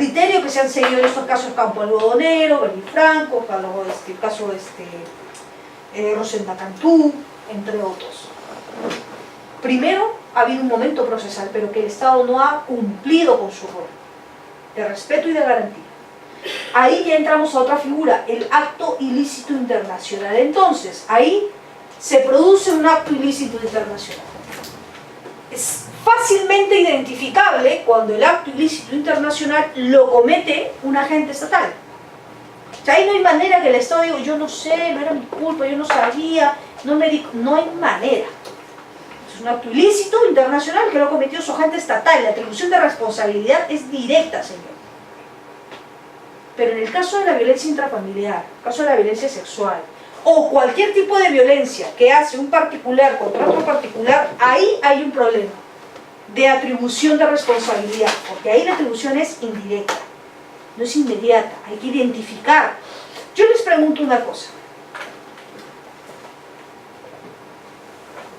criterio que se han seguido en estos casos Campo Algodonero, Bernifranco, el caso Rosenda Cantú, entre otros. Primero, ha habido un momento procesal, pero que el Estado no ha cumplido con su rol de respeto y de garantía. Ahí ya entramos a otra figura, el acto ilícito internacional. Entonces, ahí se produce un acto ilícito internacional. Es fácilmente identificable cuando el acto ilícito internacional lo comete un agente estatal. O sea, ahí no hay manera que el Estado diga, yo no sé, no era mi culpa, yo no sabía, no me di... No hay manera. Es un acto ilícito internacional que lo ha cometido su agente estatal. La atribución de responsabilidad es directa, señor. Pero en el caso de la violencia intrafamiliar, en el caso de la violencia sexual, o cualquier tipo de violencia que hace un particular contra otro particular, ahí hay un problema de atribución de responsabilidad, porque ahí la atribución es indirecta, no es inmediata, hay que identificar. Yo les pregunto una cosa.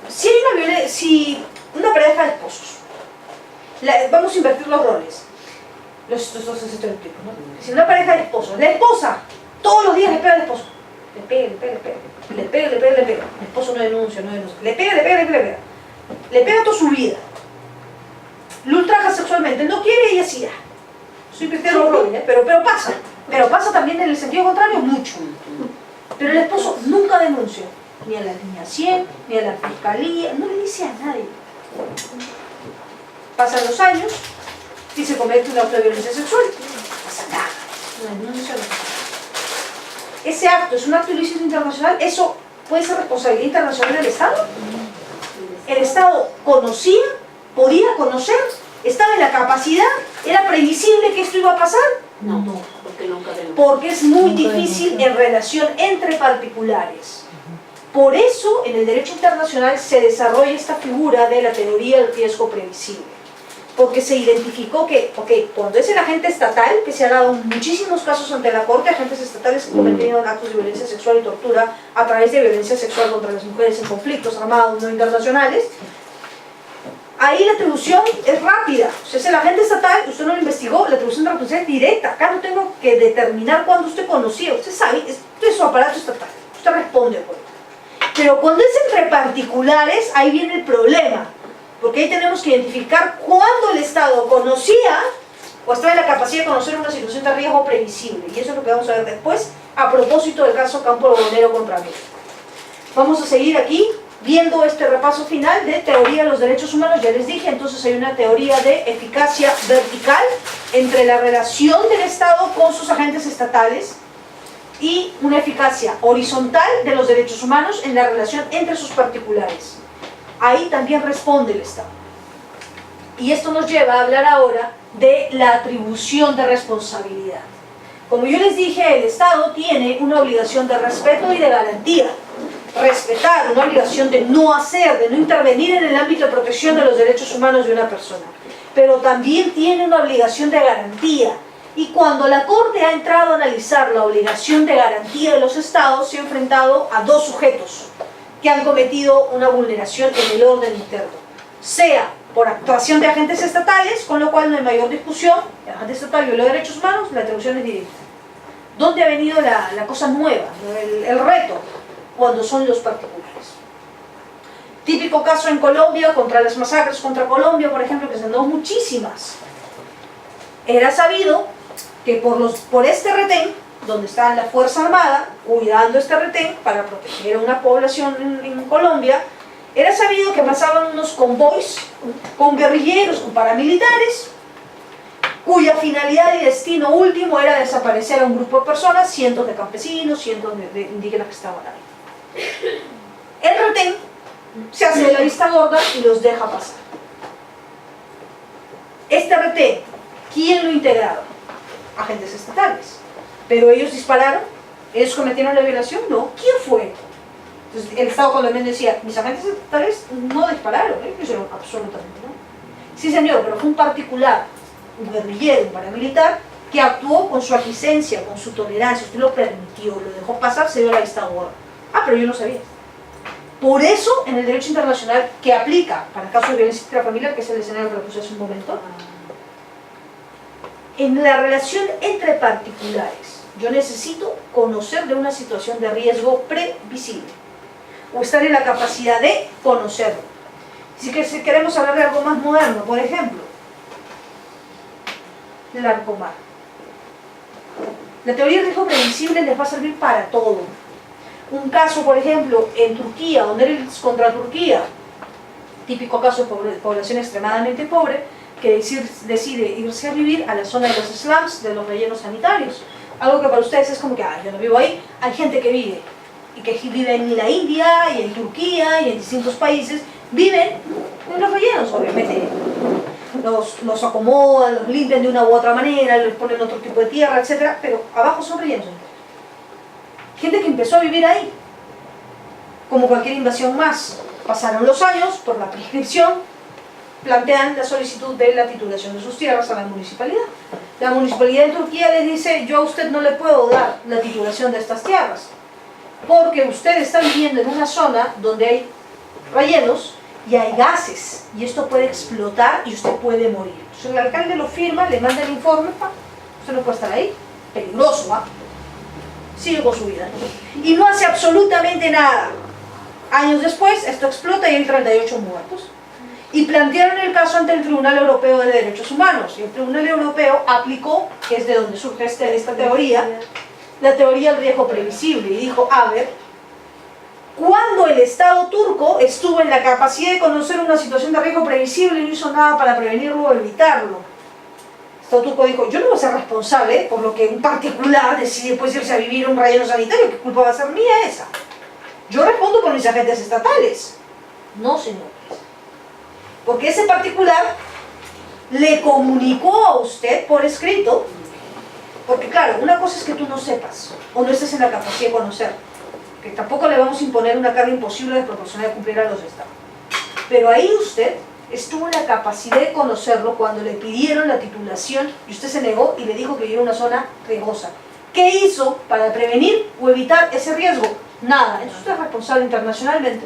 Si una pareja de esposos, vamos a invertir los roles, los estereotipos, ¿no? Si una pareja de esposos, la esposa todos los días le pega al esposo, le pega, el esposo no denuncia, le pega toda su vida, lo ultraja sexualmente, él no quiere y así ya. Estoy invirtiendo los roles, pero pasa también en el sentido contrario mucho. Pero el esposo nunca denuncia, ni a la línea 100, ni a la fiscalía, no le dice a nadie. Pasan los años y se comete un acto de violencia sexual, no pasa nada, no denuncia, no pasa nada. Ese acto es un acto ilícito internacional, eso puede ser responsabilidad internacional del Estado. El Estado conocía, podía conocer, estaba en la capacidad, era previsible que esto iba a pasar. No, porque es muy difícil en relación entre particulares. Por eso en el derecho internacional se desarrolla esta figura de la teoría del riesgo previsible. Porque se identificó que, cuando es el agente estatal, que se ha dado muchísimos casos ante la Corte, agentes estatales que cometieron actos de violencia sexual y tortura a través de violencia sexual contra las mujeres en conflictos armados no internacionales, ahí la atribución es rápida. O sea, es el agente estatal, usted no lo investigó, la atribución de responsabilidad es directa. Acá no tengo que determinar cuándo usted conocía, usted sabe, esto es su aparato estatal, usted responde por ello. Pero cuando es entre particulares, ahí viene el problema. Porque ahí tenemos que identificar cuándo el Estado conocía o estaba en la capacidad de conocer una situación de riesgo previsible. Y eso es lo que vamos a ver después a propósito del caso Campo Algodonero contra México. Vamos a seguir aquí viendo este repaso final de teoría de los derechos humanos. Ya les dije, entonces hay una teoría de eficacia vertical entre la relación del Estado con sus agentes estatales y una eficacia horizontal de los derechos humanos en la relación entre sus particulares. Ahí también responde el Estado. Y esto nos lleva a hablar ahora de la atribución de responsabilidad. Como yo les dije, el Estado tiene una obligación de respeto y de garantía. Respetar, una obligación de no hacer, de no intervenir en el ámbito de protección de los derechos humanos de una persona. Pero también tiene una obligación de garantía. Y cuando la Corte ha entrado a analizar la obligación de garantía de los Estados, se ha enfrentado a dos sujetos que han cometido una vulneración en el orden interno, sea por actuación de agentes estatales, con lo cual no hay mayor discusión, el agente estatal violó derechos humanos, la atribución es directa. ¿Dónde ha venido la cosa nueva, el reto? Cuando son los particulares. Típico caso en Colombia, contra las masacres contra Colombia, por ejemplo, que se han dado muchísimas. Era sabido que por este retén, donde está la Fuerza Armada cuidando este retén para proteger a una población en Colombia, era sabido que pasaban unos convoys con guerrilleros, con paramilitares, cuya finalidad y destino último era desaparecer a un grupo de personas, cientos de campesinos, cientos de indígenas que estaban ahí. El retén se hace de la vista gorda y los deja pasar. Este retén, ¿quién lo integraba? Agentes estatales. Pero ellos dispararon, ellos cometieron la violación, no. ¿Quién fue? Entonces el Estado colombiano decía, mis agentes estatales no dispararon, ellos no hicieron absolutamente nada. Sí señor, pero fue un particular, un guerrillero, un paramilitar, que actuó con su aquiescencia, con su tolerancia, usted lo permitió, lo dejó pasar, se dio la vista gorda. Ah, pero yo no sabía. Por eso, en el derecho internacional que aplica para casos de violencia intrafamiliar, que es el escenario que le puse hace un momento, en la relación entre particulares. Yo necesito conocer de una situación de riesgo previsible, o estar en la capacidad de conocerlo. Si queremos hablar de algo más moderno, por ejemplo, el Narcomar. La teoría de riesgo previsible les va a servir para todo. Un caso, por ejemplo, en Turquía, donde es contra Turquía, típico caso de población extremadamente pobre, que decide irse a vivir a la zona de los slums, de los rellenos sanitarios. Algo que para ustedes es como que, yo no vivo ahí. Hay gente que vive, y que vive en la India, y en Turquía, y en distintos países, viven en los rellenos, obviamente. Los acomodan, los limpian de una u otra manera, les ponen otro tipo de tierra, etc. Pero abajo son rellenos. Gente que empezó a vivir ahí, como cualquier invasión más. Pasaron los años, por la prescripción, plantean la solicitud de la titulación de sus tierras a la municipalidad. La municipalidad de Turquía les dice, yo a usted no le puedo dar la titulación de estas tierras, porque usted está viviendo en una zona donde hay rellenos y hay gases, y esto puede explotar y usted puede morir. Entonces el alcalde lo firma, le manda el informe, usted no puede estar ahí, peligroso, ¿va? Sigue con su vida. Y no hace absolutamente nada. Años después, esto explota y hay 38 muertos. Y plantearon el caso ante el Tribunal Europeo de Derechos Humanos. Y el Tribunal Europeo aplicó, que es de donde surge esta teoría, la teoría del riesgo previsible. Y dijo, a ver, cuando el Estado turco estuvo en la capacidad de conocer una situación de riesgo previsible y no hizo nada para prevenirlo o evitarlo. El Estado turco dijo, yo no voy a ser responsable por lo que un particular decide pues irse a vivir a un relleno sanitario, ¿qué culpa va a ser mía esa? Yo respondo por mis agentes estatales. No, señores. Porque ese particular le comunicó a usted por escrito, porque claro, una cosa es que tú no sepas, o no estés en la capacidad de conocer, que tampoco le vamos a imponer una carga imposible desproporcionada de cumplir a los estados. Pero ahí usted estuvo en la capacidad de conocerlo cuando le pidieron la titulación y usted se negó y le dijo que vivía en una zona riesgosa. ¿Qué hizo para prevenir o evitar ese riesgo? Nada. Entonces usted es responsable internacionalmente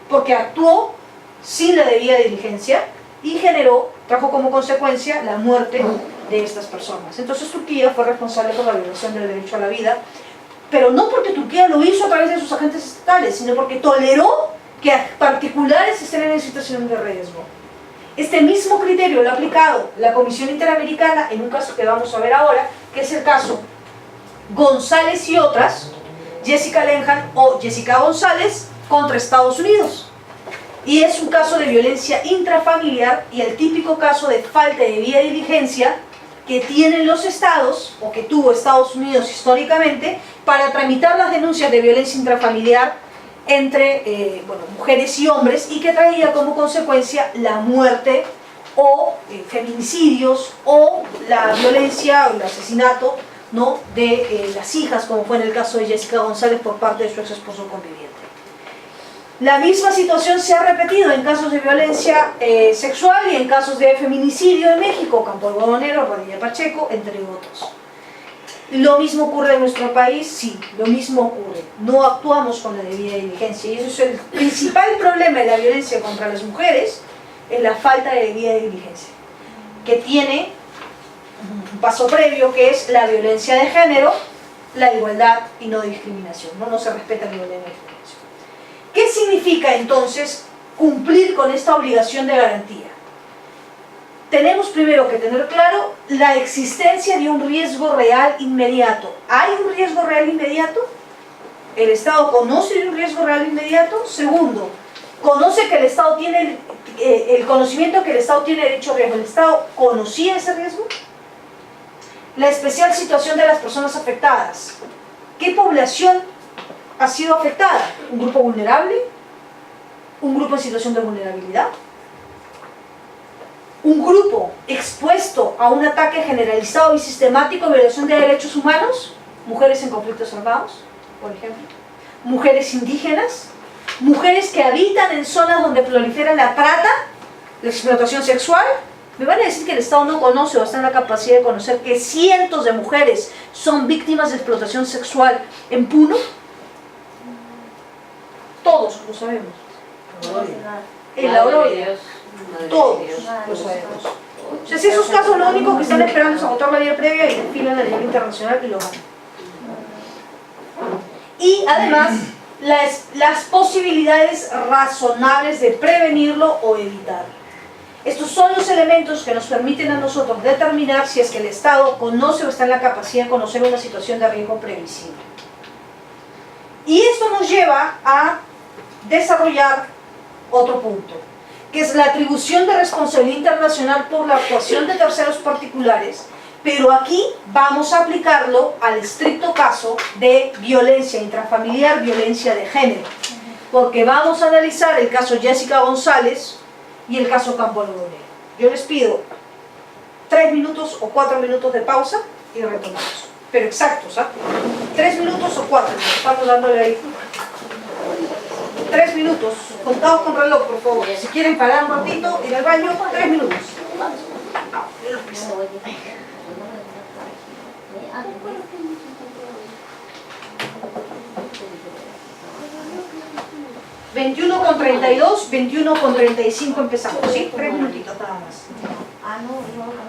porque actuó sin la debida diligencia y trajo como consecuencia la muerte de estas personas. Entonces Turquía fue responsable por la violación del derecho a la vida, pero no porque Turquía lo hizo a través de sus agentes estatales, sino porque toleró que particulares estén en situación de riesgo. Este mismo criterio lo ha aplicado la Comisión Interamericana en un caso que vamos a ver ahora, que es el caso González y otras, Jessica Lenhart o Jessica González contra Estados Unidos. Y es un caso de violencia intrafamiliar y el típico caso de falta de debida diligencia que tienen los estados, o que tuvo Estados Unidos históricamente, para tramitar las denuncias de violencia intrafamiliar entre mujeres y hombres, y que traía como consecuencia la muerte o feminicidios o la violencia o el asesinato, ¿no?, de las hijas, como fue en el caso de Jessica González por parte de su ex esposo conviviente. La misma situación se ha repetido en casos de violencia sexual y en casos de feminicidio en México, Campo Algodonero, Padilla Pacheco, entre otros. ¿Lo mismo ocurre en nuestro país? Sí, lo mismo ocurre. No actuamos con la debida diligencia y eso es el principal problema de la violencia contra las mujeres, es la falta de debida diligencia, que tiene un paso previo que es la violencia de género, la igualdad y no discriminación. No se respeta la igualdad y no discriminación. ¿Qué significa entonces cumplir con esta obligación de garantía? Tenemos primero que tener claro la existencia de un riesgo real inmediato. ¿Hay un riesgo real inmediato? ¿El Estado conoce de un riesgo real inmediato? Segundo, ¿conoce que el Estado tiene el conocimiento que el Estado tiene derecho a riesgo? ¿El Estado conocía ese riesgo? La especial situación de las personas afectadas. ¿Qué población ha sido afectada? ¿Un grupo vulnerable? ¿Un grupo en situación de vulnerabilidad? ¿Un grupo expuesto a un ataque generalizado y sistemático de violación de derechos humanos? Mujeres en conflictos armados, por ejemplo. Mujeres indígenas. Mujeres que habitan en zonas donde prolifera la trata, la explotación sexual. ¿Me van a decir que el Estado no conoce o está en la capacidad de conocer que cientos de mujeres son víctimas de explotación sexual en Puno? Todos lo sabemos. En la Oroya. Todos lo sabemos. O sea, si esos casos lo único que están esperando es agotar la vía previa y desfilan a nivel internacional y lo ganan. Y además, las posibilidades razonables de prevenirlo o evitarlo. Estos son los elementos que nos permiten a nosotros determinar si es que el Estado conoce o está en la capacidad de conocer una situación de riesgo previsible. Y esto nos lleva a desarrollar otro punto, que es la atribución de responsabilidad internacional por la actuación de terceros particulares, pero aquí vamos a aplicarlo al estricto caso de violencia intrafamiliar, violencia de género, porque vamos a analizar el caso Jessica González y el caso Campo Algodonero. Yo les pido 3 minutos o 4 minutos de pausa y retomamos, pero exactos, ¿ah? 3 minutos o 4, estamos dándole ahí 3 minutos, contados con reloj, por favor. Si quieren parar un ratito, ir al baño, 3 minutos. 21:32, 21:35 empezamos, ¿sí? 3 minutitos nada más. Ah, no, no, 42.